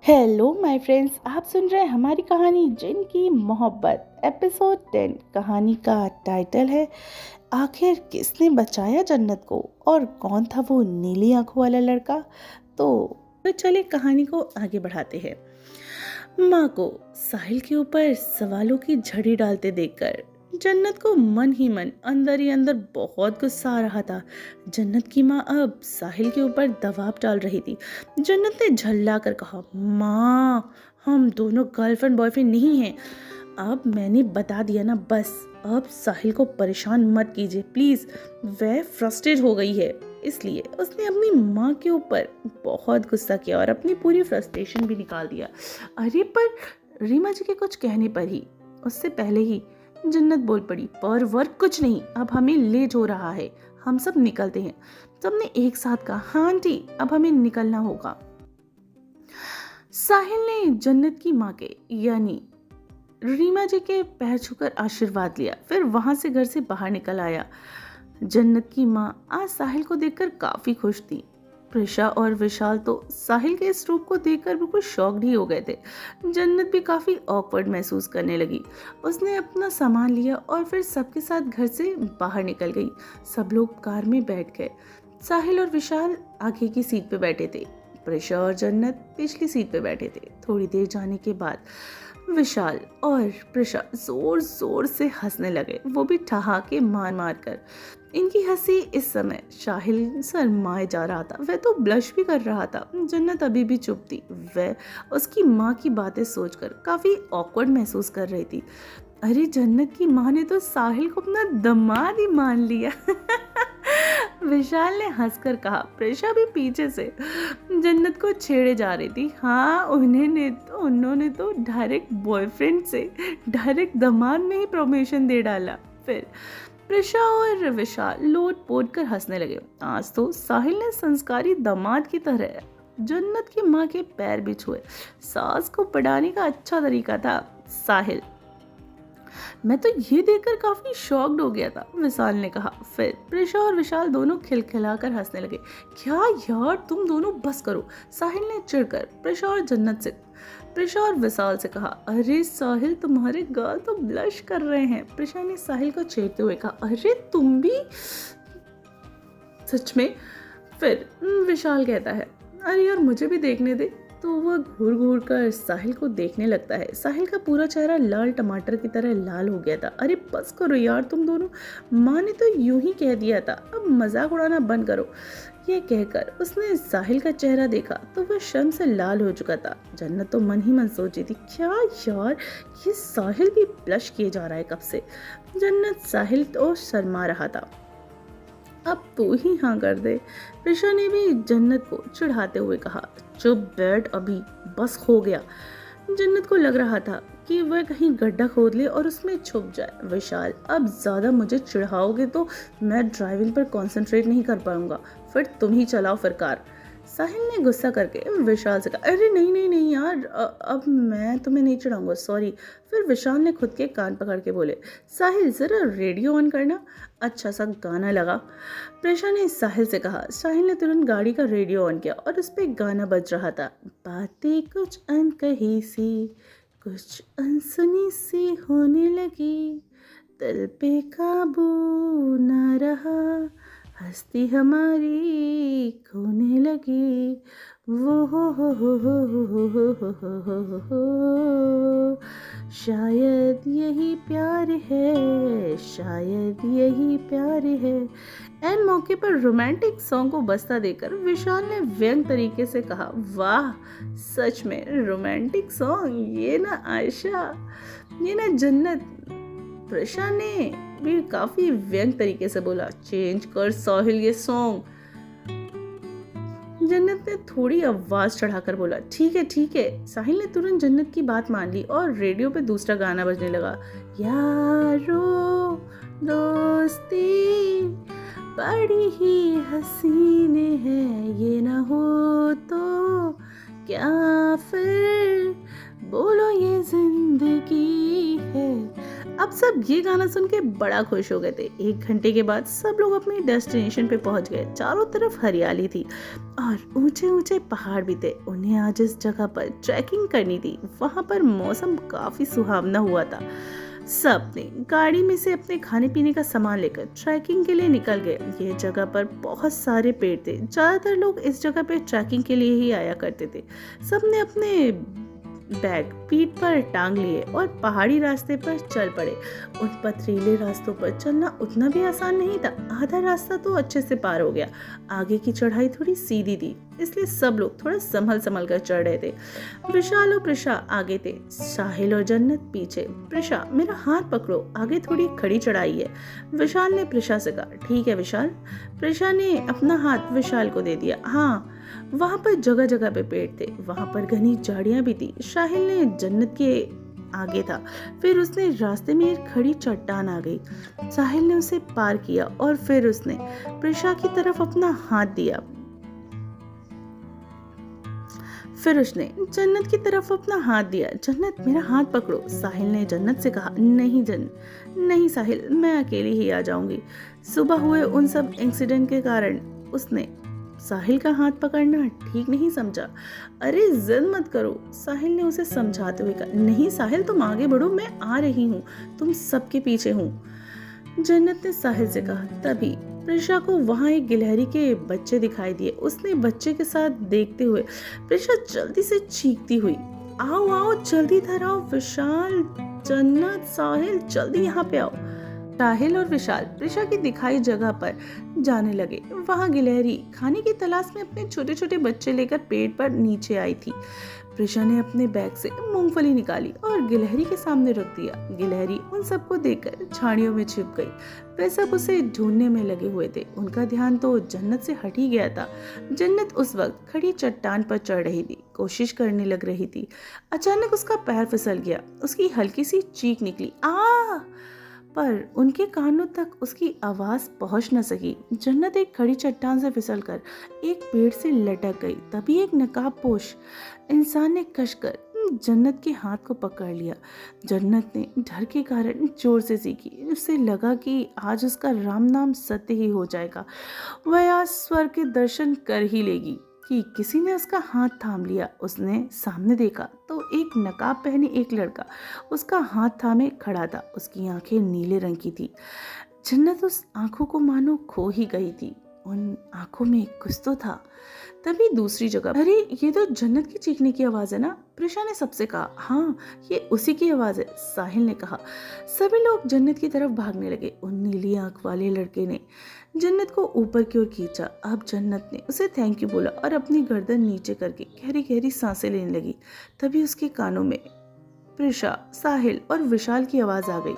Hello my friends, आप सुन रहे हैं हमारी कहानी जिनकी मोहब्बत एपिसोड 10। कहानी का टाइटल है आखिर किसने बचाया जन्नत को और कौन था वो नीली आंखों वाला लड़का। तो चलिए कहानी को आगे बढ़ाते हैं। माँ को साहिल के ऊपर सवालों की झड़ी डालते देखकर जन्नत को मन ही मन अंदर ही अंदर बहुत गुस्सा आ रहा था। जन्नत की माँ अब साहिल के ऊपर दबाव डाल रही थी। जन्नत ने झल्ला कर कहा, माँ हम दोनों गर्लफ्रेंड बॉयफ्रेंड नहीं हैं। अब मैंने बता दिया ना, बस अब साहिल को परेशान मत कीजिए प्लीज। वह फ्रस्ट्रेट हो गई है, इसलिए उसने अपनी माँ के ऊपर बहुत गुस्सा किया और अपनी पूरी फ्रस्ट्रेशन भी निकाल दिया। अरे पर रीमा जी के कुछ कहने पर ही उससे पहले ही जन्नत बोल पड़ी, पर वर्क कुछ नहीं, अब हमें लेट हो रहा है, हम सब निकलते हैं। सबने एक साथ कहा, हाँ आंटी अब हमें निकलना होगा। साहिल ने जन्नत की माँ के यानी रीमा जी के पैर छूकर आशीर्वाद लिया, फिर वहां से घर से बाहर निकल आया। जन्नत की माँ आज साहिल को देखकर काफी खुश थी। प्रिशा और विशाल तो साहिल के इस रूप को देखकर बिल्कुल शॉक्ड ही हो गए थे। जन्नत भी काफी ऑकवर्ड महसूस करने लगी। उसने अपना सामान लिया और फिर सबके साथ घर से बाहर निकल गई। सब लोग कार में बैठ गए। साहिल और विशाल आगे की सीट पे बैठे थे, प्रिशा और जन्नत पिछली सीट पे बैठे थे। थोड़ी देर जाने के बाद विशाल और प्रिशा जोर जोर से हंसने लगे, वो भी ठहाके मार मार कर। इनकी हंसी इस समय साहिल शर्माए जा रहा था, वह तो ब्लश भी कर रहा था। जन्नत अभी भी चुप थी, वह उसकी माँ की बातें सोचकर काफी ऑकवर्ड महसूस कर रही थी। अरे जन्नत की माँ ने तो साहिल को अपना दामाद ही मान लिया। विशाल ने हंसकर कहा। प्रेशा भी पीछे से जन्नत को छेड़े जा रही थी। हाँ उन्होंने तो डायरेक्ट बॉयफ्रेंड से डायरेक्ट दामाद में ही प्रमोशन दे डाला। फिर प्रेशा और विशाल लोट पोट कर हंसने लगे। आज तो साहिल ने संस्कारी दामाद की तरह जन्नत की माँ के पैर भी छुए। सास को पढ़ाने का अच्छा तरीका था साहिल। मैं तो ये देखकर काफी शॉक्ड हो गया था, विशाल ने कहा। फिर प्रिशा और विशाल दोनों खिलखिलाकर हंसने लगे। क्या यार तुम दोनों बस करो, साहिल ने चिढ़कर प्रिशा और विशाल से कहा। अरे साहिल तुम्हारे गाल तो ब्लश कर रहे हैं, प्रिशा ने साहिल को छेड़ते हुए कहा। अरे तुम भी सच में। फिर विशाल कहता है, अरे यार मुझे भी देखने दे। तो वह घूर घूर कर साहिल को देखने लगता है। साहिल का पूरा चेहरा लाल टमाटर की तरह लाल हो गया था। अरे बस करो यार तुम दोनों, माँ ने तो यूं ही कह दिया था, अब मजाक उड़ाना बंद करो। यह कहकर उसने साहिल का चेहरा देखा तो वह शर्म से लाल हो चुका था। जन्नत तो मन ही मन सोची थी, क्या यार ये साहिल भी ब्लश किए जा रहा है कब से। जन्नत साहिल तो शर्मा रहा था। अब तू ही हाँ कर दे, प्रिशा ने भी जन्नत को चिढ़ाते हुए कहा। चुप बैठ अभी, बस हो गया। जन्नत को लग रहा था कि वह कहीं गड्ढा खोद ले और उसमें छुप जाए। विशाल अब ज्यादा मुझे चिढ़ाओगे तो मैं ड्राइविंग पर कंसंट्रेट नहीं कर पाऊंगा, फिर तुम ही चलाओ फिर कार। साहिल ने गुस्सा करके विशाल से कहा। अरे नहीं नहीं नहीं यार, अब मैं तुम्हें नहीं चिढ़ाऊंगा, सॉरी। फिर विशाल ने खुद के कान पकड़ के बोले, साहिल जरा रेडियो ऑन करना, अच्छा सा गाना लगा। प्रेशा ने साहिल से कहा। साहिल ने तुरंत गाड़ी का रेडियो ऑन किया और उस पर गाना बज रहा था। बातें कुछ अनकही सी कुछ अनसुनी सी होने लगी, दिल पे काबू ना रहा, हस्ती हमारी खोने लगी, वो हो शायद यही प्यार है, शायद यही प्यार है। एन मौके पर रोमांटिक सॉन्ग को बजता देकर विशाल ने व्यंग तरीके से कहा, वाह सच में रोमांटिक सॉन्ग, ये ना आयशा, ये ना जन्नत। प्रिशा ने भी काफी व्यंग तरीके से बोला, चेंज कर साहिल ये सॉन्ग। जन्नत ने थोड़ी आवाज चढ़ाकर बोला, ठीक है ठीक है। साहिल ने तुरंत जन्नत की बात मान ली और रेडियो पे दूसरा गाना बजने लगा। यारो दोस्ती बड़ी ही हसीन है, ये ना हो तो क्या फिर बोलो ये जिंदगी है। अब सब ये गाना सुन के बड़ा खुश हो गए थे। 1 घंटे के बाद सब लोग अपनी डेस्टिनेशन पे पहुंच गए। चारों तरफ हरियाली थी और ऊंचे ऊंचे पहाड़ भी थे। उन्हें आज इस जगह पर ट्रैकिंग करनी थी। वहां पर मौसम काफी सुहावना हुआ था। सब ने गाड़ी में से अपने खाने पीने का सामान लेकर ट्रैकिंग के लिए निकल गए। ये जगह पर बहुत सारे पेड़ थे। ज्यादातर लोग इस जगह पे ट्रैकिंग के लिए ही आया करते थे। सब ने अपने बैग पीठ पर टांग लिए और पहाड़ी रास्ते पर चल पड़े। उन पथरीले रास्तों पर चलना उतना भी आसान नहीं था। आधा रास्ता तो अच्छे से पार हो गया। आगे की चढ़ाई थोड़ी सीधी थी, इसलिए सब लोग थोड़ा संभल संभल कर चढ़ रहे थे। विशाल और प्रिशा आगे थे, साहिल और जन्नत पीछे। प्रिशा, मेरा हाथ पकड़ो, आगे थोड़ी खड़ी चढ़ाई है। विशाल ने प्रिशा से कहा। ठीक है विशाल। प्रिशा ने अपना हाथ विशाल को दे दिया। हाँ, वहां पर जगह जगह पे पेड़ थे, वहां पर घनी झाड़ियां भी थी। साहिल ने जन्नत के आगे था, फिर उसने रास्ते में एक खड़ी चट्टान आ गई। साहिल ने उसे पार किया और फिर उसने प्रिशा की तरफ अपना हाथ दिया। फिर उसने जन्नत की तरफ अपना हाथ दिया। जन्नत, मेरा हाथ पकड़ो। साहिल ने जन्नत से कहा। नहीं जन्नत, नहीं साहिल, मैं अकेली ही आ जाऊंगी। सुबह हुए उन सब इंसिडेंट के कारण उसने साहिल का हाथ पकड़ना ठीक नहीं समझा। अरे जिद मत करो, साहिल ने उसे समझाते हुए कहा। नहीं साहिल, तुम आगे बढ़ो, मैं आ रही हूँ, तुम सबके पीछे हूँ। जन्नत ने साहिल से कहा। तभी प्रिशा को वहां एक गिलहरी के बच्चे दिखाई दिए। उसने बच्चे के साथ देखते हुए प्रिशा जल्दी से चीखती हुई, आओ आओ, जल्दी इधर आओ। विशाल, जन्नत, साहिल, जल्दी यहाँ पे आओ। साहिल और विशाल प्रिशा की दिखाई जगह पर जाने लगे। वहां गिलहरी खाने की तलाश में अपने छोटे छोटे बच्चे लेकर पेड़ पर नीचे आई थी। प्रिशा ने अपने बैग से मूंगफली निकाली और गिलहरी के सामने रख दिया। गिलहरी उन सबको देखकर झाड़ियों में छिप गई। वे सब उसे ढूंढने में लगे हुए थे। उनका ध्यान तो जन्नत से हट ही गया था। जन्नत उस वक्त खड़ी चट्टान पर चढ़ रही थी, कोशिश करने लग रही थी। अचानक उसका पैर फिसल गया। उसकी हल्की सी चीख निकली, आ! पर उनके कानों तक उसकी आवाज पहुंच न सकी। जन्नत एक खड़ी चट्टान से फिसलकर एक पेड़ से लटक गई। तभी एक नकाबपोश इंसान ने कसकर जन्नत के हाथ को पकड़ लिया। जन्नत ने डर के कारण जोर से सीखी। उसे लगा कि आज उसका राम नाम सत्य ही हो जाएगा। वह आज स्वर्ग के दर्शन कर ही लेगी कि किसी ने उसका हाथ थाम लिया। उसने सामने देखा तो एक नकाब पहने एक लड़का उसका हाथ थामे खड़ा था। उसकी आंखें नीले रंग की थी। जन्नत उस आंखों को मानो खो ही गई थी। उन आंखों में कुछ तो था। तभी दूसरी जगह, अरे ये तो जन्नत की चीखने की आवाज है ना? प्रिशा ने सबसे कहा। हाँ, ये उसी की आवाज है, साहिल ने कहा। सभी लोग जन्नत की तरफ भागने लगे। उन नीली आंख वाले लड़के ने जन्नत को ऊपर की ओर खींचा। अब जन्नत ने उसे थैंक यू बोला और अपनी गर्दन नीचे करके गहरी गहरी सांसें लेने लगी। तभी उसके कानों में प्रिशा, साहिल और विशाल की आवाज आ गई।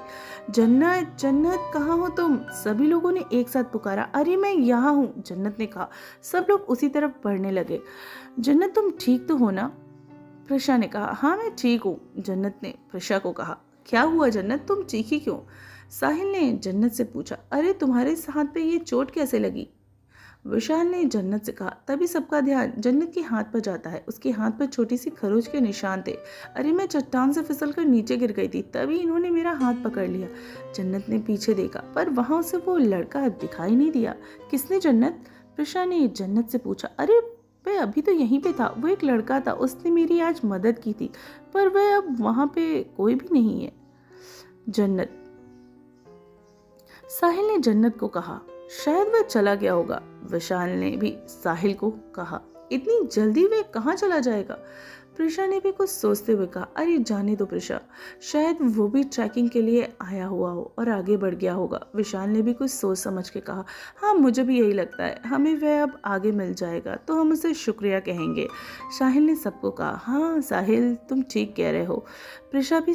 जन्नत, जन्नत, कहाँ हो तुम? सभी लोगों ने एक साथ पुकारा। अरे मैं यहाँ हूँ, जन्नत ने कहा। सब लोग उसी तरफ बढ़ने लगे। जन्नत, तुम ठीक तो हो ना? प्रिशा ने कहा। हाँ मैं ठीक हूँ। जन्नत ने प्रिशा को कहा। क्या हुआ जन्नत, तुम चीखी क्यों? साहिल ने जन्नत से पूछा। अरे तुम्हारे हाथ पे ये चोट कैसे लगी? विशाल ने जन्नत से कहा। तभी सबका ध्यान जन्नत के हाथ पर जाता है। उसके हाथ पर छोटी सी खरोच के निशान थे। अरे मैं चट्टान से फिसलकर नीचे गिर गई थी, तभी इन्होंने मेरा हाथ पकड़ लिया। जन्नत ने पीछे देखा पर वहां से वो लड़का दिखाई नहीं दिया। किसने जन्नत? प्रिशा ने जन्नत से पूछा। अरे वह अभी तो यहीं पे था, वो एक लड़का था, उसने मेरी आज मदद की थी, पर वह अब वहां पे कोई भी नहीं है। जन्नत, साहिल ने जन्नत को कहा। शायद वह चला गया होगा। विशाल ने भी साहिल को कहा। इतनी जल्दी वह कहाँ चला जाएगा? प्रिशा ने भी कुछ सोचते हुए कहा। अरे जाने दो प्रिशा, शायद वो भी ट्रैकिंग के लिए आया हुआ हो और आगे बढ़ गया होगा। विशाल ने भी कुछ सोच समझ के कहा। हाँ मुझे भी यही लगता है, हमें वह अब आगे मिल जाएगा तो हम उसे शुक्रिया कहेंगे। साहिल ने सबको कहा। हाँ साहिल, तुम ठीक कह रहे हो। प्रिशा भी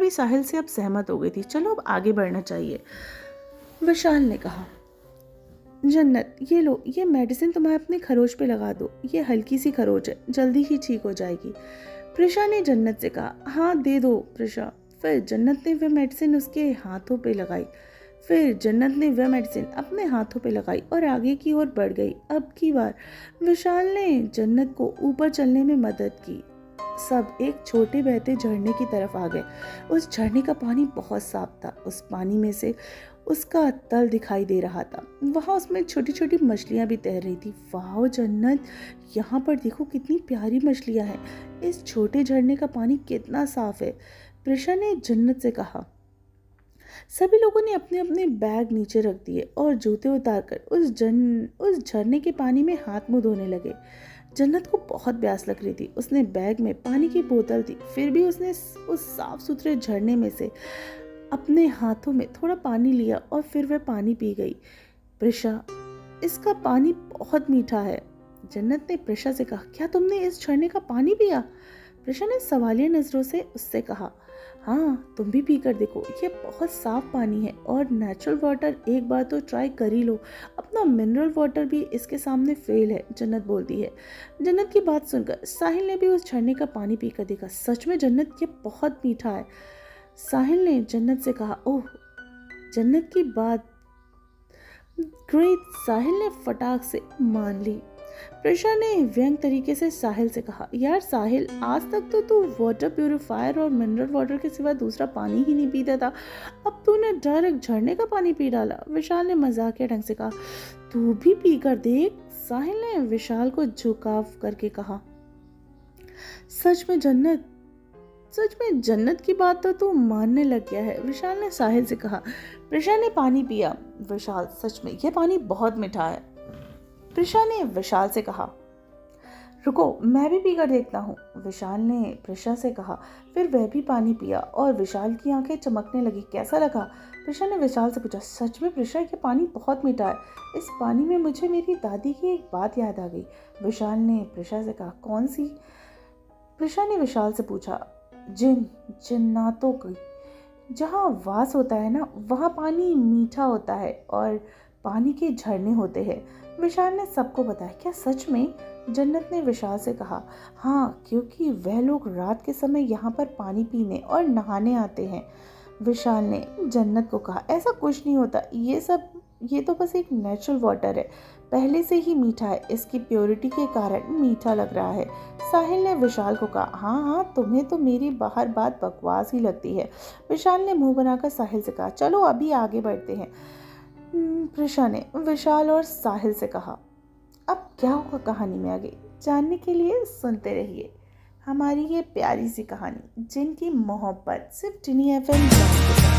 साहिल से अब सहमत हो गई थी। चलो अब आगे बढ़ना चाहिए। विशाल ने कहा। जन्नत, ये लो, ये मेडिसिन तुम्हें अपने खरोच पे लगा दो। ये हल्की सी खरोच है, जल्दी ही ठीक हो जाएगी। प्रिशा ने जन्नत से कहा। हाँ दे दो प्रिशा। फिर जन्नत ने वह मेडिसिन उसके हाथों पे लगाई। फिर जन्नत ने वह मेडिसिन अपने हाथों पे लगाई और आगे की ओर बढ़ गई। अब की बार विशाल ने जन्नत को ऊपर चलने में मदद की। सब एक छोटे बहते झरने की तरफ आ गए। उस झरने का पानी बहुत साफ था। उस पानी में से उसका तल दिखाई दे रहा था। वहाँ उसमें छोटी छोटी मछलियाँ भी तैर रही थी। वाह जन्नत, यहाँ पर देखो कितनी प्यारी मछलियाँ हैं। इस छोटे झरने का पानी कितना साफ है। प्रिशा ने जन्नत से कहा। सभी लोगों ने अपने अपने बैग नीचे रख दिए और जूते उतारकर उस झरने के पानी में हाथ मुंह धोने लगे। जन्नत को बहुत प्यास लग रही थी। उसने बैग में पानी की बोतल थी, फिर भी उसने उस साफ सुथरे झरने में से अपने हाथों में थोड़ा पानी लिया और फिर वह पानी पी गई। प्रिशा, इसका पानी बहुत मीठा है। जन्नत ने प्रिशा से कहा, क्या तुमने इस झरने का पानी पिया? प्रिशा ने सवालिया नजरों से उससे कहा, हाँ तुम भी पी कर देखो, ये बहुत साफ पानी है और नेचुरल वाटर एक बार तो ट्राई कर ही लो। अपना मिनरल वाटर भी इसके सामने फेल है, जन्नत बोलती है। जन्नत की बात सुनकर साहिल ने भी उस झरने का पानी पीकर देखा। सच में जन्नत, ये बहुत मीठा है। साहिल ने जन्नत से कहा, ओह जन्नत की बात ग्रेट। साहिल ने फटाक से मान ली। प्रिशा ने व्यंग तरीके से साहिल से कहा, यार साहिल, आज तक तो तू वाटर प्यूरिफायर और मिनरल वाटर के सिवा दूसरा पानी ही नहीं पीता था, अब तूने डायरेक्ट झरने का पानी पी डाला। विशाल ने मजाकिया ढंग से कहा, तू भी पी कर देख। साहिल ने विशाल को झुकाव करके कहा, सच में जन्नत की बात तो तू मानने लग गया है। विशाल ने साहिल से कहा। प्रिशा ने पानी पिया। विशाल, सच में यह पानी बहुत मीठा है। प्रिशा ने विशाल से कहा, रुको मैं भी पीकर देखता हूँ। विशाल ने प्रिशा से कहा। फिर वह भी पानी पिया और विशाल की आंखें चमकने लगी। कैसा लगा? प्रिशा ने विशाल से पूछा। सच में प्रिशा, ये पानी बहुत मीठा है। इस पानी में मुझे मेरी दादी की एक बात याद आ गई। विशाल ने प्रिशा से कहा। कौन सी? प्रिशा ने विशाल से पूछा। जन्नातों की जहाँ वास होता है ना, वहाँ पानी मीठा होता है और पानी के झरने होते हैं। विशाल ने सबको बताया। क्या सच में? जन्नत ने विशाल से कहा। हाँ, क्योंकि वह लोग रात के समय यहाँ पर पानी पीने और नहाने आते हैं। विशाल ने जन्नत को कहा, ऐसा कुछ नहीं होता, ये तो बस एक नेचुरल वाटर है, पहले से ही मीठा है, इसकी प्योरिटी के कारण मीठा लग रहा है। साहिल ने विशाल को कहा। हाँ, तुम्हें तो मेरी बाहर बात बकवास ही लगती है। विशाल ने मुंह बनाकर साहिल से कहा। चलो अभी आगे बढ़ते हैं। प्रिशा ने विशाल और साहिल से कहा। अब क्या होगा कहानी में आगे जानने के लिए सुनते रहिए हमारी ये प्यारी सी कहानी, जिनकी मोहब्बत सिर्फ टिनी FM के साथ।